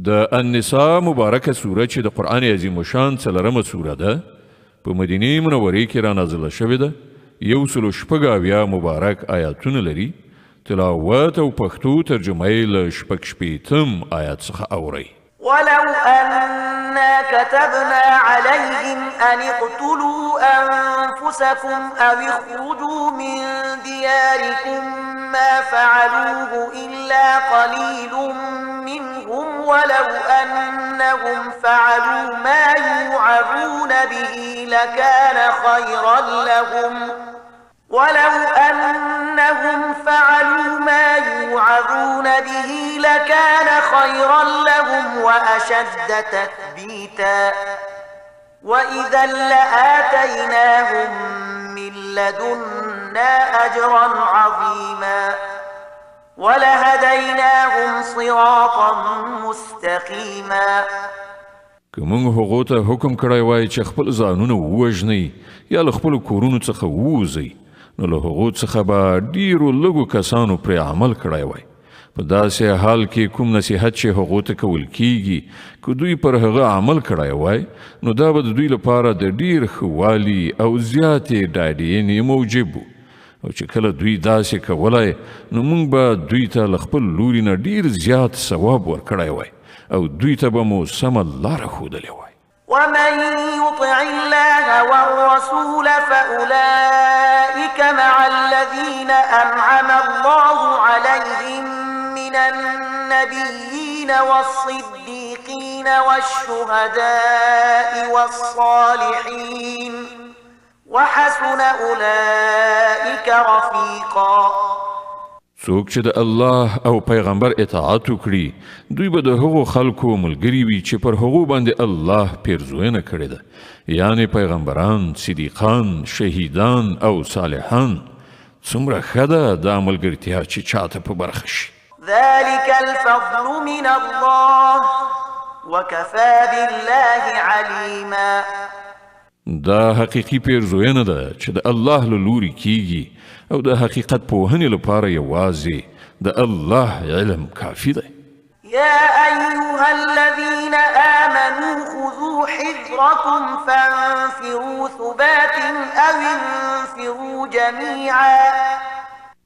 د النساء مبارکه سوره چې د قرآن عظیم شان څلورمه سوره ده په مدینه منورې کې را نازله شوې ده. 180 مبارک آیاتونه لري. تلاوت او پښتو ترجمه یې له 6 آیات څخه اورئ. ولو أنا كتبنا عليهم أن اقتلوا أنفسكم أو اخرجوا من دياركم ما فعلوه إلا قليل منهم ولو أنهم فعلوا ما يوعظون به لكان خيرا لهم وأشد تثبيتا وإذا لآتيناهم من لدنا أجرا عظيما ولهديناهم صراطا مستقيما. که موږ هغو ته حکم کړی وای چې خپل ځانونه ووژنئ یا له خپلو کورونو څخه ووځئ، نو له هغو څخه به ډیرو لږو کسانو پرې عمل کړی وای. په داسې حال کې کوم نصیحت چې هغو ته کول کیږي که دوی پر هغه عمل کړی وای، نو دا به د دوی لپاره د ډیر ښه والي او زیاتې ډاډینې موجب و. او چې کله دوی داسې کولای، نو موږ به دوی ته له خپل لوري نه ډیر زیات ثواب ورکړی وای او دوی ته به مو سمه لاره ښودلې وای. ومن يطع الله والرسول فأولئك مع الذين أنعم الله عليهم من النبيين والصديقين والشهداء والصالحين وحسن أولئك رفيقا. څوک چې د الله او پیغمبر اطاعت وکړي، دوی به د هغو خلکو ملګري وي چې پر هغو باندې الله پیرزوینه کړې ده، یعنی پیغمبران، صدیقان، شهیدان او صالحان. څومره ښه ده دا ملګرتیا چې چاته په برخه شي. ذلك الفضل من الله وكفى بالله عليما. دا حقیقي پیرزوینه ده چې د الله له لوري کیږي او د حقیقت پوهنې لپاره یوازې د الله علم کافي دی. يا أيها الذين آمنوا خذوا حذركم فانفروا ثبات أو انفروا جميعا.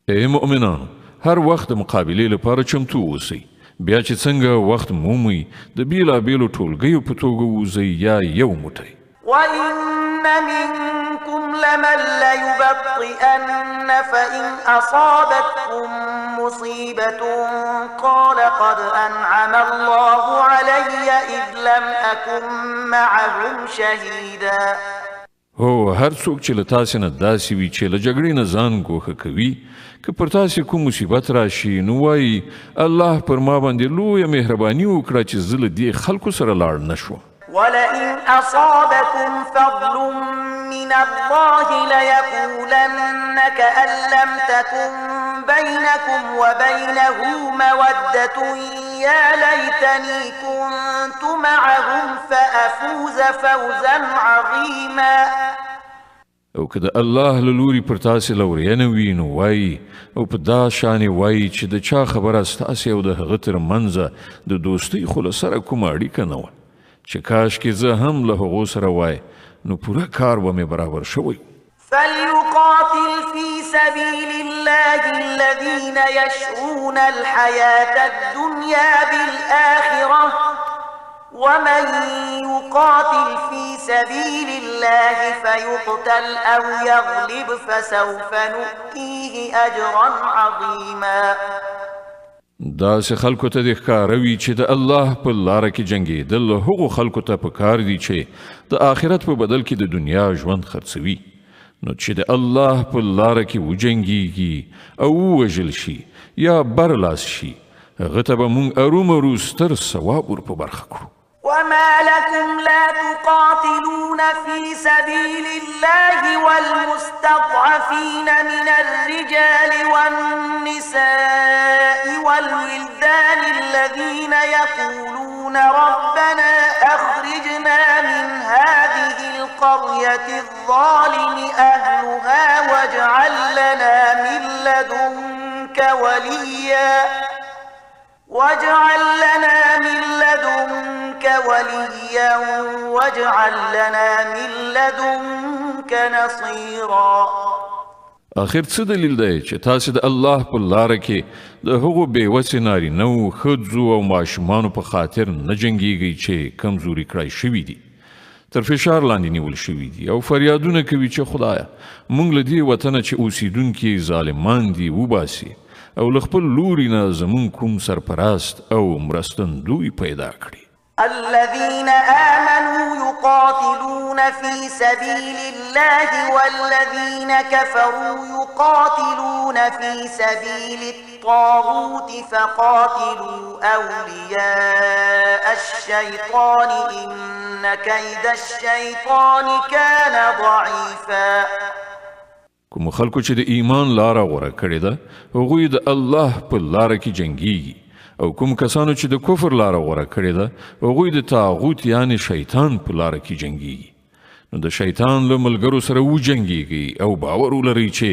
ای مؤمنانو، هر وخت د مقابلې لپاره چمتو اوسئ. بیا چې څنګه وخت مومئ، د بیلابیلو ټولګیو په توګه ووځئ یا یو موټی. وإن منكم لمن ليبطئن فإن أصابتكم مصيبة قال قد أنعم الله علي إذ لم أكن معهم شهيدا. هو هر څوک چې له تاسې نه داسې وي چې له جګړې نه ځان ګوښه کوي، که پر تاسې کوم مصیبت راشي، نو وایي الله پر ما باندې لویه مهرباني وکړه چې زه له دې خلکو سره لاړ نه شوم. ولئن أصابكم فضل من الله ليقولن كأن لم تكن بينكم وبينه مودة يا ليتني كنت معهم فأفوز فوزا عظيما. او که د الله له لوري پر تاسې لورینه وي، نو وایي او په دا شانې وایي چې د چا خبره ستاسې او د هغه تر منځه د دوستۍ خو له سره کومه اړیکه نه وه، چې کاش کې زه هم له هغو سره وای، نو پوره کار به مې برابر شوی. فليقاتل في سبيل الله الذين يشرون الحياة الدنيا بالآخرة ومن يقاتل في سبيل الله فيقتل أو يغلب فسوف نؤتيه أجرا عظيما. داسې خلکو ته د ښکاروي چې د الله په لاره کې جنګېدل هغو خلکو ته پکار دي چې د آخرت په بدل کې د دنیا ژوند خرڅوي. نو چې د الله په لاره کې وجنګېږي او ووژل شي یا برلاس شي، هغه ته به موږ ارومرو ستر ثواب ور په برخه کړو. وما لكم لا تقاتلون في سبيل الله والمستضعفين من الرجال والنساء والولدان الذين يقولون ربنا أخرجنا من هذه القرية الظالم أهلها واجعل لنا من لدنك وليا وليا واجعل لنا من لدنك نصيرا. آخر څه دلیل دی چې تاسې د الله په لاره کې د هغو بېوسې نارینهو ښځو او ماشومانو په خاطر نه جنګیږئ چې کمزوري کړای شوي دي، تر فشار لاندې نیول شوي دي او فریادونه کوي چې خدایه موږ له دې وطنه چې اوسیدونکي ظالمان دي وباسي او له خپل لوري نه زموږ کوم سرپرست او مرستندوی پیدا کړي. الذين آمنوا يقاتلون في سبيل الله والذين كفروا يقاتلون في سبيل الطاغوت فقاتلوا أولياء الشيطان إن كيد الشيطان كان ضعيفا. کوم خلکو چې د ایمان لاره غوره کړې ده هغوی د الله په لاره کې جنګیږي او کوم کسانو چې د کفر لاره غوره کړې ده هغوی د طاغوت یعنی شیطان په لاره کې جنګیږي. نو د شیطان له ملګرو سره وجنګیږي او باور ولرئ چې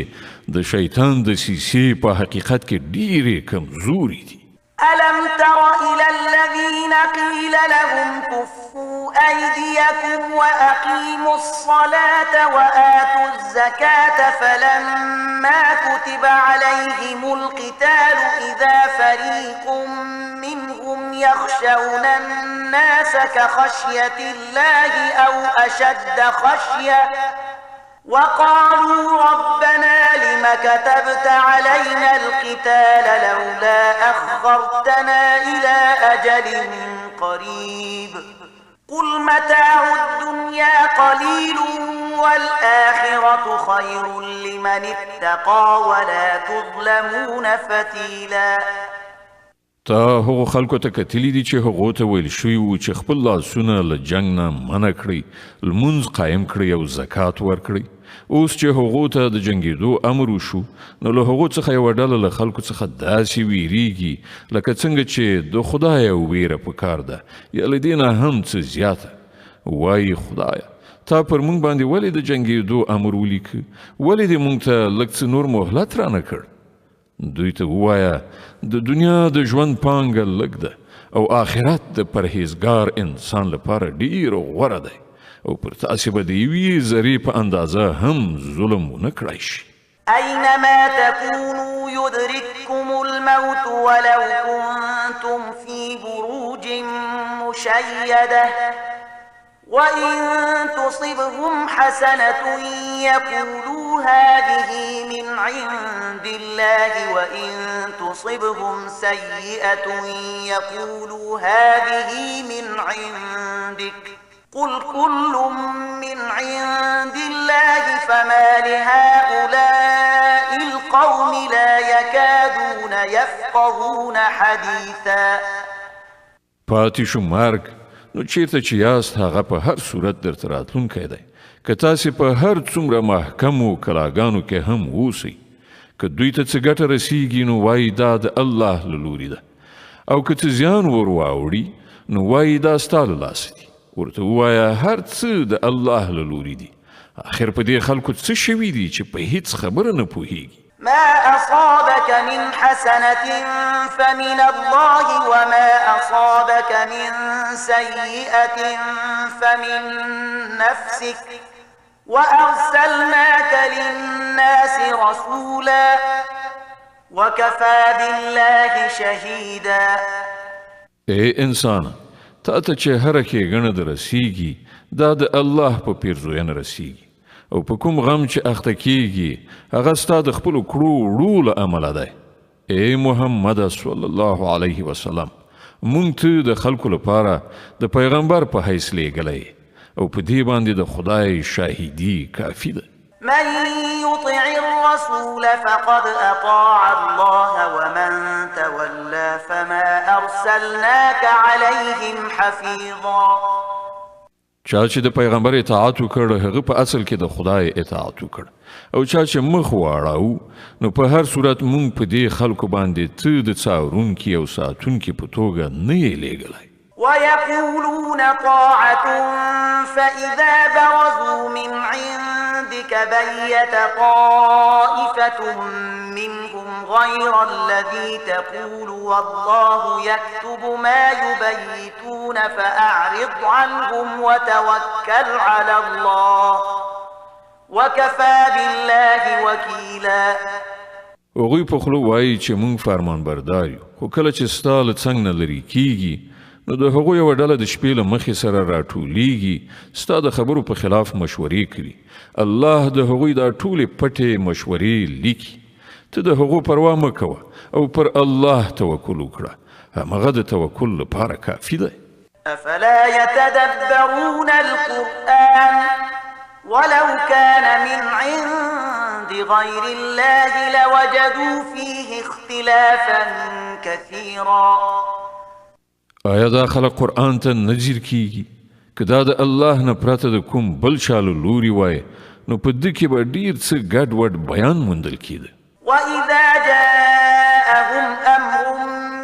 د شیطان دسیسې په حقیقت کې ډېرې کمزوري دي. ألم تر إلى الذين قيل لهم كفوا أيديكم وأقيموا الصلاة وآتوا الزكاة فلما كتب عليهم القتال إذا فريق منهم يخشون الناس كخشية الله أو أشد خشية وقالوا ربنا لم كتبت علينا القتال لولا أخرتنا إلى أجل قريب قل متاع الدنيا قليل والآخرة خير لمن اتقى ولا تظلمون فتيلا. تا هغو خلکو ته کتلی دي چې هغو ته ویل شوي وو چې خپل لاسونه له جنګ نه منع کړئ، لمونځ قایم کړئ او زکات ورکړئ. اوس چې هغو ته د جنګېدو امر وشو نو له هغو څخه یوه ډله له خلکو څخه داسې ویریږي لکه څنګه چې د خدایه ویره پکار ده یا له دې نه هم څه زیاته. وایي خدایه تا پر موږ باندې ولې د جنګېدو امر ولیکه؟ ولې دې موږ ته لږ څه نور مهلت رانه کړ؟ دوی ته ووایه د دنیا د ژوند پانګه لږ ده او آخرت د پرهیزګار انسان لپاره ډېر غوره دی او پر تاسې به د یوې ذرې په اندازه هم ظلم ونه کړای شي. أينما تكونوا يدرككم الموت ولو كنتم في بروج مشيدة وإن تصبهم حسنة يقولوا هذه من عند الله وإن تصبهم سيئة يقولوا هذه من عندك قل كل من عند الله فما لهؤلاء القوم لا يكادون يفقهون حديثا. پاتې شو مرګ نو چیرته چې یاست هغه په هر صورت درته راتلونکی دی. که تاسې په هر څومره محکمو کلاګانو کې هم اوسئ، که دوی ته څه ګټه رسیږي نو وایي دا د الله له لوري ده او که څه زیان ور واوړي نو وایي دا ستا له لاسه دي. ورته ووایه هر څه د الله له لوري دي. آخر په دې خلکو څه شوي دي چې په هیڅ خبره نه پوهیږي. ما أصابك من حسنة فمن الله وما أصابك من سيئة فمن نفسك وأرسلناك للناس رسولا وكفى بالله شهيدا. اے انسان تا ته چې هره ښېګڼه د رسیږي دا د الله په پیرزوینه رسیږي او په کوم غم چې اخته کیږي هغه ستا د خپلو کړو وړو له امله دی. ای محمد صلی الله علیه وسلم مونږ ته د خلکو لپاره د پیغمبر په حیث لیږلی او په دې باندې د خدای شاهدي کافي ده. من يطع الرسول فقد أطاع الله ومن تولى فما أرسلناك عليهم حفيظا. چا چې د پیغمبر اطاعت وکړ هغه په اصل کې د خدای اطاعت وکړ او چا چې مخ واړاو نو په هر صورت مونږ په دې خلکو باندې ته د څارونکي او ساتونکي په توګه نه یې لیږلی. ويقولون طاعة فإذا برزوا من عندك بيت طائفة منهم غير الذي تقول والله يكتب ما يبيتون فأعرض عنهم وتوكل على الله وكفى بالله وكيلا. هغوی په خوله وایي چې موږ فرمان بردار یو، خو کله چې ستا له څنګ نه لرې کیږي نو د هغوی یوه ډله د شپې له مخې سره راټولیږي، ستا د خبرو په خلاف مشورې کوي. الله د هغوی دا ټولې پټې مشورې لیکي. ته د هغو پروا مه کوه او پر الله توکل وکړه، همغه د توکل لپاره کافي دی. أفلا يتدبرون القرآن ولو كان من عند غير الله لوجدوا فيه اختلافا كثيرا. آیا دا خلق قرآن ته نظر کیږي؟ که دا د الله نه پرته د کوم بل چا له لوري وای نو په دې کې به ډېر څه ګډ وډ بیان موندل کېده. وإذا جاءهم أمر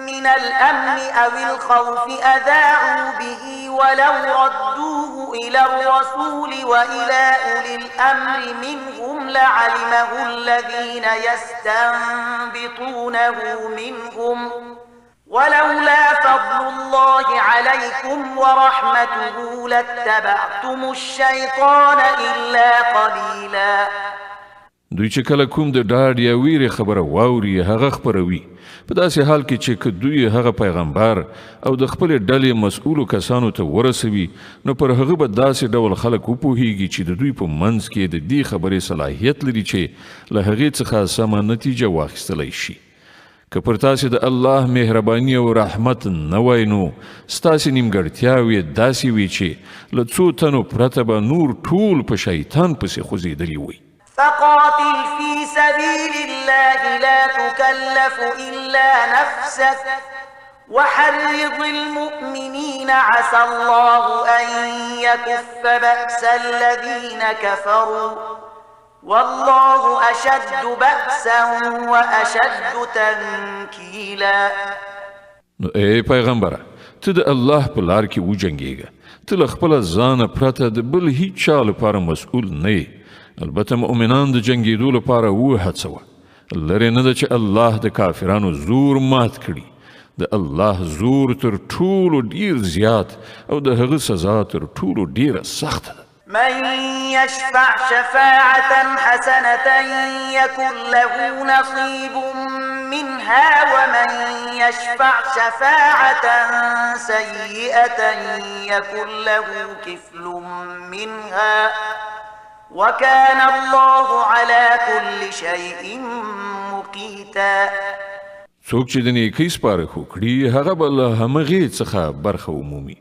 من الأمن أو الخوف أذاعوا به ولو ردوه إلى الرسول وإلى أولي الأمر منهم لعلمه الذين يستنبطونه منهم ولولا فضل الله عليكم ورحمته لاتبعتم الشيطان إلا قليلا. دوی چې کله کوم د ډاډ یا ویرې خبره واوري هغه خپروي، په داسې حال کې چې که دوی هغه پیغمبر او د خپلې ډلې مسؤلو کسانو ته ورسوي نو پر هغه به داسې ډول خلک وپوهیږي چې د دوی په منځ کې د دې خبرې صلاحیت لري چې له هغې څخه سمه نتیجه واخیستلی شي. که پر تاسې د الله مهرباني او رحمت نه وای نو ستاسې نیمګړتیاوې داسې وي چې له څو تنو پرته به نور ټول په شیطان پسې خوځېدلي وي. فقاتل في سبيل الله لا تكلف إلا نفسك وحرض المؤمنين عسى الله أن يكف بأس الذين كفروا والله أشد بأسا وأشد تنكيلا. نو ای پیغمبره، ته د الله په لار کې وجنګېږه، ته له خپله ځانه پرته د بل هیڅ چا لپاره مسؤل نه یې. البته مؤمنان د جنګېدو لپاره وهڅوه. لرې نه ده چې الله د کافرانو زور مات کړي. د الله زور تر ټولو ډیر زیات او د هغه سزا تر ټولو ډیره سخته ده. من يشفع شفاعة حسنة يكن له نصيب منها ومن يشفع شفاعة سيئة يكن له كفل منها وكان الله على كل شيء مقيتا. څوک چې د نیکۍ سپارښت وکړي هغه به له همغې څخه برخه ومومي،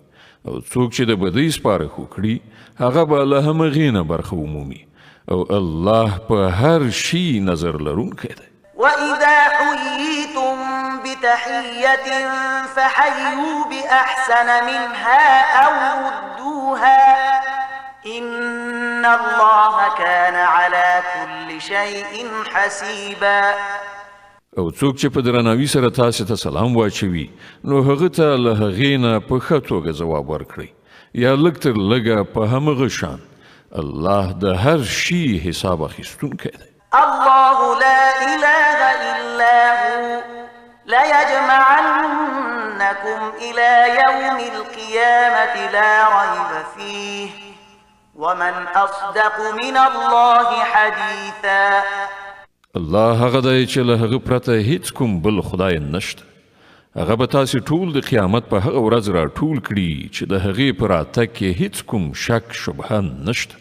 او څوک چې د بدۍ سپارښت وکړي هغه به له همغې نه برخه ومومي، او الله په هر شي نظر لرونکی دی. وإذا حييتم بتحية فحيوا بأحسن منها أو ردوها إن الله كان على كل شيء حسيبا. او څوک چې په درناوي سره تاسې ته سلام واچوي نو هغه ته له هغې نه په ښه توګه ځواب ورکړئ، یا لږ تر لږه په همغه شان. الله د هر شي حساب اخیستونکی دی. الله لا إله إلا هو ليجمعنكم إلى يوم القيامة لا ريب فيه ومن أصدق من الله حديثا. الله هغه دی چې له هغه پرته هیڅ کوم بل خدای نشته. هغه به تاسې ټول د قیامت په هغه ورځ راټول کړي چې د هغې په راتګ کې هیڅ کوم شک شبهه نشته،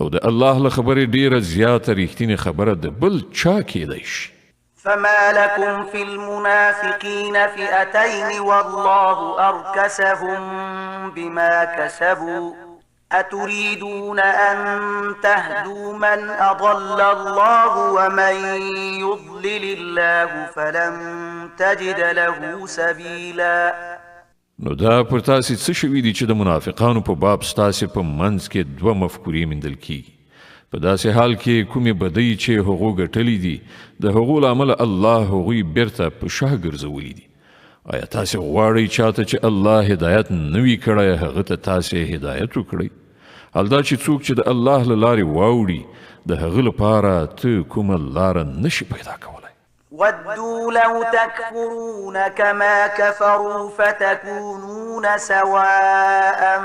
او د الله له خبرې ډیره زیاته ریښتینې خبره د بل چا کیدی شي. فما لكم في المنافقين فئتين والله أركسهم بما كسبوا أتريدون أن تهدوا من أضل الله ومن يضلل الله فلن تجد له سبيلا. نو دا پر تاسې څه شوي دي چې د منافقانو په باب ستاسې په منځ کې دوه مفکورې موندل کیږي. په داسې حال کې کومې بدۍ چې هغو ګټلي دي د هغو له امله الله هغوی بیرته په شا ګرځولي دي. آیا تاسې غواړئ چاته چې الله هدایت نه وي کړی هغه ته تاسې هدایت وکړئ؟ حال دا چې څوک چې د الله له لارې واوړي د هغه لپاره ته کومه لاره نشي پیدا کولی. ودوا لو تكفرون كما كفروا فتكونون سواء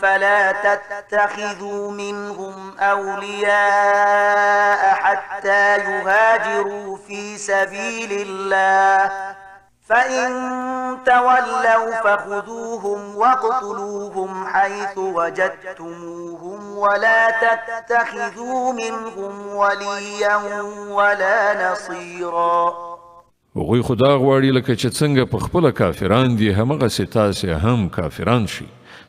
فلا تتخذوا منهم أولياء حتى يهاجروا في سبيل الله فإن تولوا فخذوهم واقتلوهم حيث وجدتموهم ولا تتخذوا منهم وليا ولا نصيرا. هغوی خدا غواړي لکه چې څنګه په خپله کافران دي همغسې تاسې هم کافران شي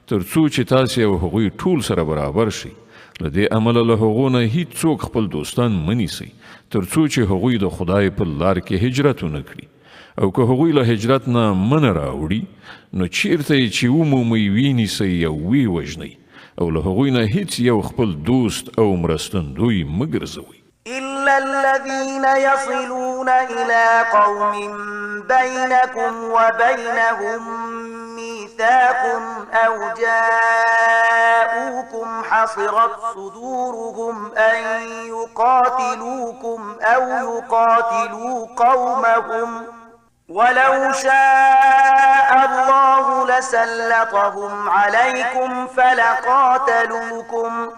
تر څو چې تاسې او هغوی ټول سره برابر شي. له دې امله له هغو نه هیڅوک خپل دوستان مه نیسئ تر څو چې هغوی د خدای په لار کې هجرت ونه کړي او که هغوی له هجرت نه منه راوړي نو چیرته یې چې ومومئ وینیسئ او ویې وژنئ او له هغوی نه هیڅ یو خپل دوست او مرستندوی مه ګرځوئ. إلا الذين يصلون إلى قوم بينكم وبينهم ميثاق أو جاءوكم حصرت صدورهم أن يقاتلوكم أو يقاتلوا قومهم ولو شاء الله لسلطهم عليكم فلقاتلوكم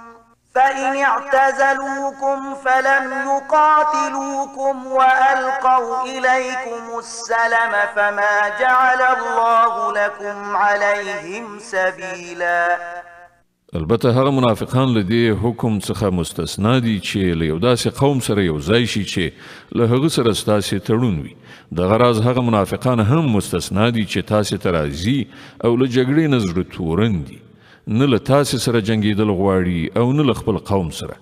فإن اعتزلوكم فلم يقاتلوكم وألقوا إليكم السلم فما جعل الله لكم عليهم سبيلا. البته هغه منافقان له دې حکم څخه مستثنا دي چې له یو داسې قوم سره یو ځای شي چې له هغه سره ستاسې تړون وي. دغه راز هغه منافقان هم مستثنا دي چې تاسې ته راځي او له جګړې نه زړه تورن دي نه له تاسې سره جنګېدل غواړي او نه له خپل قوم سره.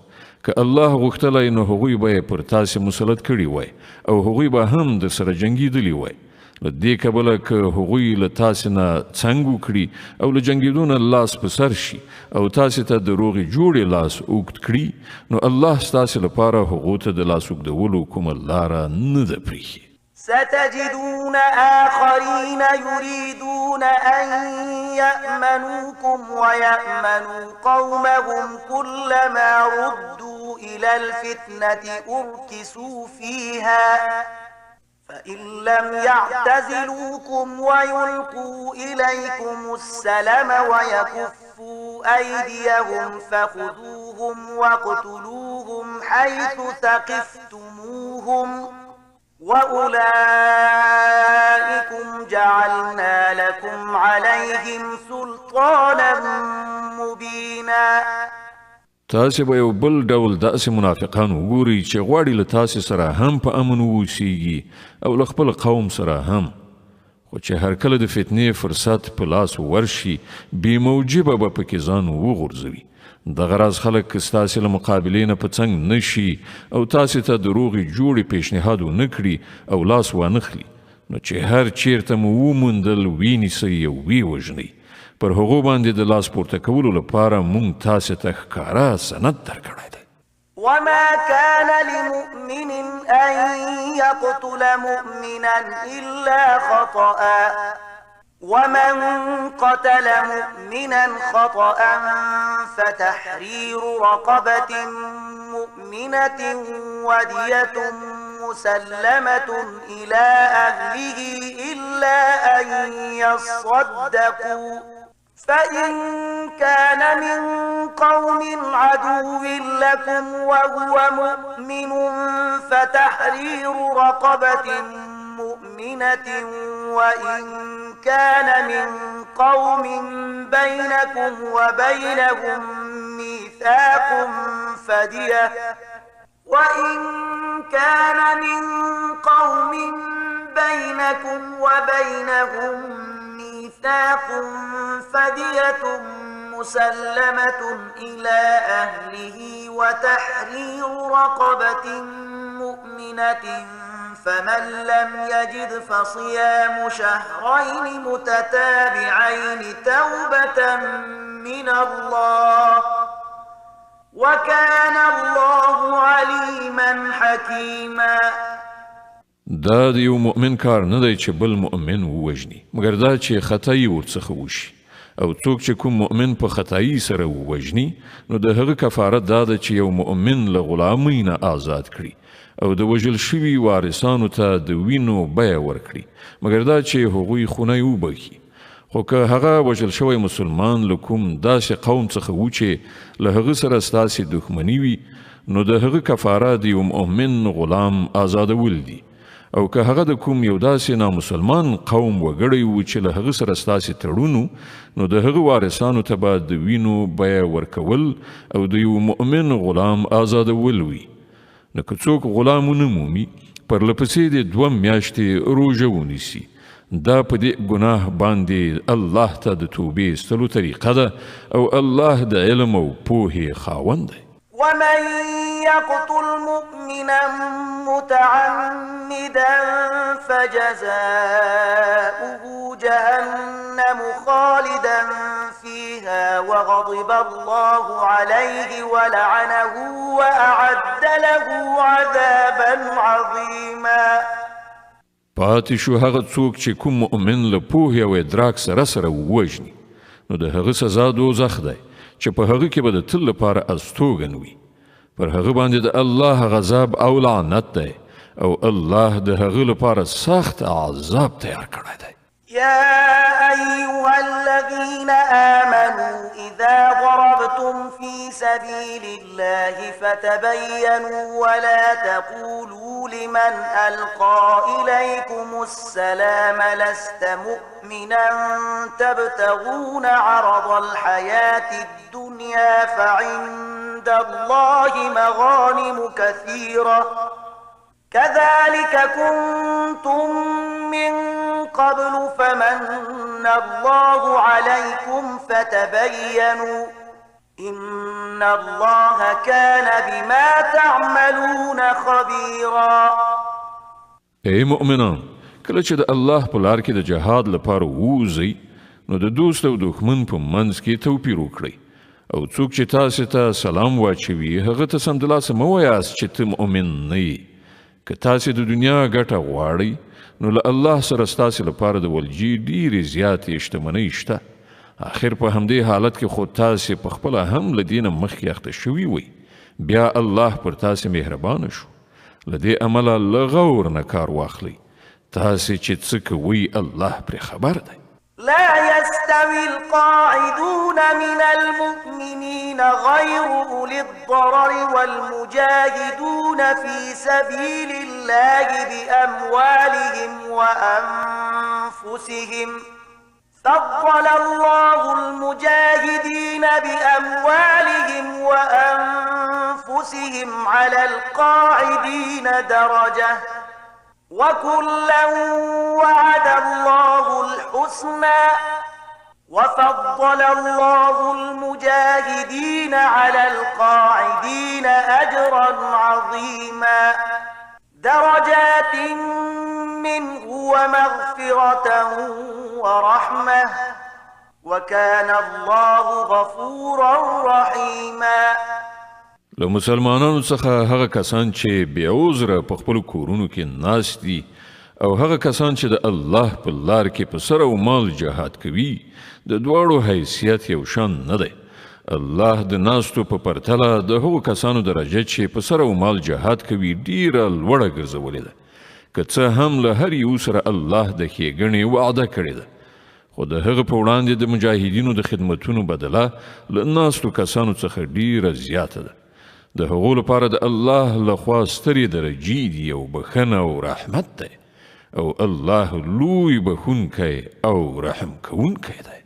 که الله غوښتلی نو هغوی به یې پر تاسې مسلط کړي وای او هغوی به هم در سره جنګېدلي وای. له دې کبله که هغوی له تاسې نه څنګ وکړي او له جنګېدو نه لاس په سر شي او تاسې ته د روغې جوړې لاس اوږد کړي نو الله ستاسې لپاره هغو ته د لاس اوږدولو کومه لاره نه ده پرېښې. ستجدون آخرين يريدون أن يأمنوكم ويأمنوا قومهم كلما ردوا إلى الفتنة أركسوا فيها فإن لم يعتزلوكم ويلقوا إليكم السلم ويكفوا أيديهم فخذوهم واقتلوهم حيث ثقفتموهم وأولئكم جعلنا لكم عليهم سلطانا مبينا. تاسې به یو بل ډول داسې منافقان وګورئ چې غواړي له تاسې سره هم په امن واوسیږي او له خپل قوم سره هم، خو چې هر کله د فتنې فرصت په لاس ورشي بې موجبه به پکې ځان وغورځوي. دغه راز خلک که ستاسې له مقابلې نه په څنګ نه شي او تاسې ته د روغې جوړې پیشنهاد ونه کړي او لاس وانخلي نو چې هر چیرته مو وموندل وینیسئ او ویې وژنئ. پر هغو باندې د لاس پورته کولو لپاره مونږ تاسې ته ښکاره سند درکړی دی. وما كان لمؤمن أن يقتل مؤمنا إلا خطأ ومن قتل مؤمنا خطأ فتحرير رقبة مؤمنة ودية مسلمة إلى أهله إلا أن يصدقوا فإن كان من قوم عدو لكم وهو مؤمن فتحرير رقبة مؤمنة وإن كان من قوم بينكم وبينهم ميثاق فدية وإن كان من قوم بينكم وبينهم ميثاق فدية مسلمة إلى أهله وتحرير رقبة مؤمنة فمن لم يجد فصيام شهرين متتابعين توبة من الله وكان الله عليما حكيما. دا د یو مؤمن کار نه دی چې بل مؤمن ووژني مګر دا چې خطایي ورڅخه وشي او څوک چې کوم مؤمن په خطایي سره ووژني نو د هغه کفاره دا ده چې یو مؤمن له غلامۍ نه آزاد کړي او د وژل شوي وارثانو ته د وینو بیه ورکړي مګر دا چې هغوی خونی وبخي. خو که هغه وژل شوی مسلمان له کوم داسې قوم څخه و چې له هغه سره ستاسې دښمني وي نو د هغه کفاره د یو مؤمن غلام آزادول دي. او که هغه د کوم یو داسې نامسلمان قوم وګړی و چې له هغه سره ستاسې تړون نو د هغه وارثانو ته به د وینو بیه ورکول او د یو مؤمن غلام آزادول وي. نو که څوک غلام ونه مومي پرله پسې د 2 میاشتې روژه ونیسي دا په دې ګناه باندې الله ته د توبې ایستلو طریقه ده او الله د علم او پوهې خاوند دی. ومن يقتل مؤمنا متعمدا فجزاؤه جهنم خالدا فيها وغضب الله عليه ولعنه وأعد له عذابا عظيما. پاتې شو هغه څوک چې کوم مؤمن له پوهې او ادراک سره ووژني نو د هغه سزا دوزخ دی چې په هغه کې به د تل لپاره استوګن وي. پر هغه باندې د الله غضب او لعنت دی او الله د هغه لپاره سخت عذاب تیار کړی دی. يا أيها الذين آمنوا إذا ضربتم في سبيل الله فتبينوا ولا تقولوا لمن ألقى إليكم السلام لست مؤمنا تبتغون عرض الحياة الدنيا فعند الله مغانم كثيرة كذلك كنتم من قبل فمن الله عليكم فتبينوا إن الله كان بما تعملون خبيرا. ای مؤمنان کله چې د الله په لار کې د جهاد لپاره ووځئ نو د دوست او دښمن په منځ کې توپیر وکړئ او څوک چې تاسو ته سلام واچوي هغه ته سمدلاسه مه وایاست چې ته مؤمن نه یې. که تاسو د دنیا ګټه غواړئ نو له الله سره ستاسو لپاره د ولجې ډېرې زیاتې شتمنۍ شته. آخر په همدې حالت کې خو تاسو په خپله هم له دې نه مخکې اخته شوي وئ. بیا الله پر تاسو مهربانه شو. له دې امله له غور نه کار واخلئ. تاسو چې څه کوئ الله پرې خبر دی. لا يستوي القاعدون من المؤمنين غير أولي الضرر والمجاهدون في سبيل الله بأموالهم وأنفسهم فضل الله المجاهدين بأموالهم وأنفسهم على القاعدين درجة وكلا وعد الله الحسنى وفضل الله المجاهدين على القاعدين أجرا عظيما درجات منه ومغفرة ورحمة وكان الله غفورا رحيما. له مسلمانانو څخه هغه کسان چې بې عذره په خپلو کورونو کې ناست دي او هغه کسان چې د الله په لار کې په سر او مال جهاد کوي د دواړو حیثیت یو شان نه دی. الله د ناستو په پرتله د هغو کسانو درجه چې په سر او مال جهاد کوي ډیره لوړه ګرځولې ده. که څه هم له هر یو سره الله د ښېګڼې وعده کړې ده خو د هغه په وړاندې د مجاهدینو د خدمتونو بدله له ناستو کسانو څخه ډیره زیاته ده. د هغو لپاره د الله لخوا سترې درجې دي او بخښنه او رحمت دی او الله لوی بخښونکی او رحم کوونکی دی.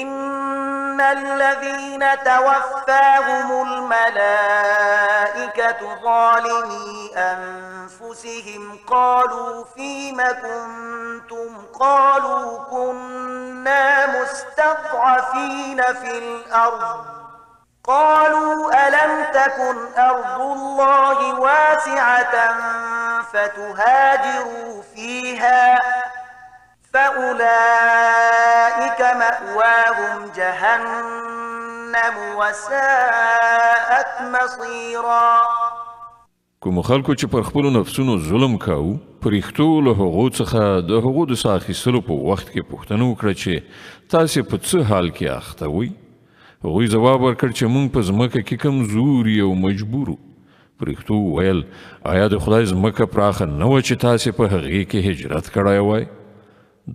إن الذين توفاهم الملائكة ظالمي أنفسهم قالوا فيم كنتم قالوا كنا مستضعفين في الأرض قالوا ألم تكن أرض الله واسعة فتهاجروا فيها فأولئك مأواهم جهنم وساءت مصيرا. کوم خلکو چې پر خپلو نفسونو ظلم کاوه په رښتو له هغو څخه د هغو د ساه اخیستلو په وخت کې پوښتنه وکړه چې تاسې په څه حال کې اخته وئ. هغوی ځواب ورکړ چې موږ په ځمکه کې کمزوري او مجبورو پرښتو ویل آیا د خدای ځمکه پراخه نه وه چې تاسې په هغې کې هجرت کړی وای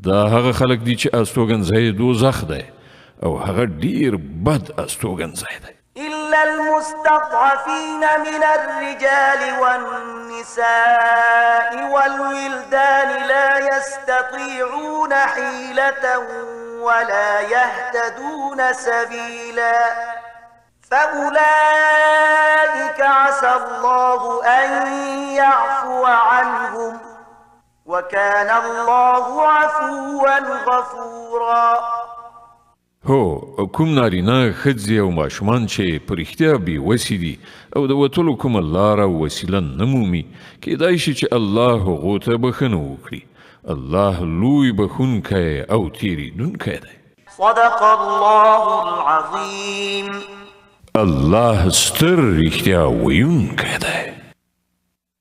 دا هغه خلک دي چې استوګنځی دوزخ دی او هغه ډیر بد استوګنځی دی إلا المستضعفين من الرجال والنساء والولدان لا يستطيعون حيلة ولا يهتدون سبيلا فأولئك عسى الله أن يعفو عنهم وكان الله عفوا غفورا هو کوم نارینه ښځې او ماشومان چې په رښتیا بېوسې دي او د وتلو کومه لاره او وسیله نه مومي کیدای شي چې الله هغو ته بښنه وکړي الله لوی بښونکی او تېرېدونکی دی صدق الله العظيم الله ستر رښتیا ویونکی دی